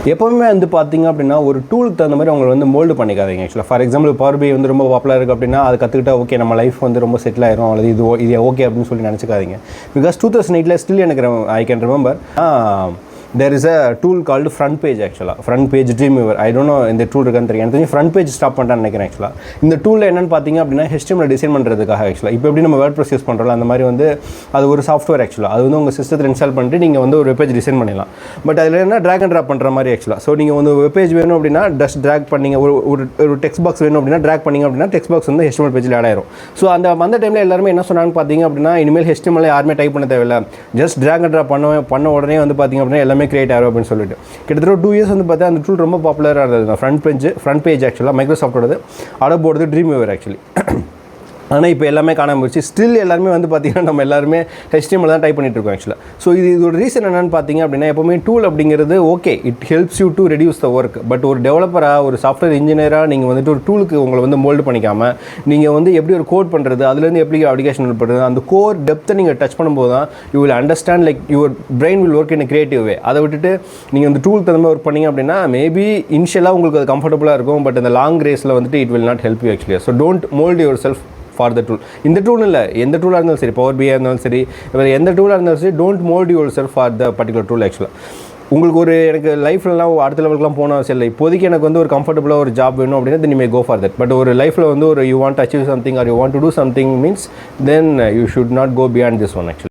எப்போவுமே வந்து பார்த்தீங்க அப்படின்னா ஒரு டூலுக்கு தகுந்த மாதிரி அவங்களை வந்து மோல்டு பண்ணிக்காதீங்க. ஆக்சுவலாக ஃபார் எக்ஸாம்பிள் பவர் பி வந்து ரொம்ப பாப்புலர் இருக்குது அப்படின்னா அது கற்றுக்கிட்டா ஓகே நம்ம லைஃப் வந்து ரொம்ப செட்டில் ஆயிரும், அல்லது இது ஓகே அப்படின்னு சொல்லி நினச்சிக்காதீங்க. பிகாஸ் 2008 ஸ்டில் எனக்கு I can remember there is a tool called front page. ஆக்சுவலாக front page Dreamweaver, I don't know இந்த டூல் இருக்கான்னு தெரியும். எனக்கு தெரிஞ்சு front page ஸ்டாப் பண்ணிட்டான்னு நினைக்கிறேன். ஆக்சுவலாக இந்த டூலில் என்னென்னு பார்த்தீங்க அப்படின்னா HTML டிசைன் பண்ணுறதுக்காக ஆக்சுவலாக இப்போ எப்படி நம்ம WordPress யூஸ் பண்ணுறோம் அந்த மாதிரி வந்து அது ஒரு சாஃப்ட்வேர். ஆக்சுவலாக அது வந்து உங்கள் சிஸ்டத்தில் இன்ஸ்டால் பண்ணிட்டு நீங்கள் வந்து ஒரு வெப்பேஜ் டிசைன் பண்ணிடலாம். பட் அதில் என்ன ட்ராக் அண்ட் ட்ராப் பண்ணுற மாதிரி ஆக்சுவலாக. ஸோ நீங்கள் வந்து வெப்பேஜ் வேணும் அப்படின்னா ஜஸ்ட் ட்ராக் பண்ணிங்க, ஒரு டெக்ஸ்ட் பாக்ஸ் வேணும் அப்படின்னா ட்ராக் பண்ணிங்க அப்படின்னா டெக்ஸ்ட் பாக்ஸ் வந்து HTML பேஜில் ஆட் ஆயிரும். ஸோ அந்த டைமில் எல்லாருமே என்ன சொன்னாங்கன்னு பார்த்தீங்க அப்படின்னா இனிமேல் HTML யாருமே டைப் பண்ண தேவையில்லை, ஜஸ்ட் ட்ராக் அண்ட் ட்ராப் பண்ண உடனே வந்து பார்த்தீங்க அப்படின்னா எல்லாமே கிரியேட் ஆகும் அப்படின்னு சொல்லி கிட்டத்தட்ட 2 இயர்ஸ் வந்து பார்த்தா அந்த டூல் ரொம்ப பாப்புலராக இருந்தது. ஃப்ரண்ட் பேஜ் ஆக்சுவலாக மைக்ரோசாஃப்டோடது, அடோபோடது Dreamweaver ஆக்சுவலி. ஆனால் இப்போ எல்லாமே காணாமல் போச்சு. ஸ்டில் எல்லாருமே வந்து பார்த்திங்கன்னா நம்ம எல்லாருமே HTML தான் டைப் பண்ணிட்டு இருக்கோம் ஆக்சுவலாக. ஸோ இதோட ரீசன் என்னென்னு பார்த்தீங்க அப்படின்னா எப்போவுமே டூல் அப்படிங்கிறது okay it helps you to reduce the work. But ஒரு டெவலப்பராக ஒரு சாஃப்ட்வேர் இன்ஜினியராக நீங்கள் வந்துட்டு ஒரு டூலுக்கு உங்களை வந்து மோல்டு பண்ணிக்காமல் நீங்கள் வந்து எப்படி ஒரு கோட் பண்ணுறது, அதுலேருந்து எப்படி அப்ளிகேஷன் பண்ணுறது, அந்த கோர் டெப்த்தை நீங்கள் டச் பண்ணும்போது தான் you will understand like your brain will work in creative way. அதை விட்டுட்டு நீங்கள் அந்த டூல் தகுந்த ஒர்க் பண்ணிங்க அப்படின்னா மேபி இனிஷியலாக உங்களுக்கு அது கம்ஃபர்டபுளாக இருக்கும், பட் அந்த லாங் ரேஸில் வந்துட்டு it will not help you actually. So don't mould your self for the tool. இந்த டூல் இல்லை, எந்த டூலாக இருந்தாலும் சரி, பவர் பியாக இருந்தாலும் சரி, வேறு எந்த டூலாக இருந்தாலும் சரி, don't mould yourself for the particular tool. ஆக்சுவலாக உங்களுக்கு எனக்கு லைஃப்லலாம் அடுத்த லெவலுக்குலாம் போன அவசியம் இல்லை. இப்போதைக்கு எனக்கு வந்து ஒரு கம்ஃபர்டபுளாக ஒரு ஜாப் வேணும் அப்படின்னா then you may go for that. But ஒரு லைஃப்பில் வந்து ஒரு you want to achieve something or you want to do something means then you should not go beyond this one actually.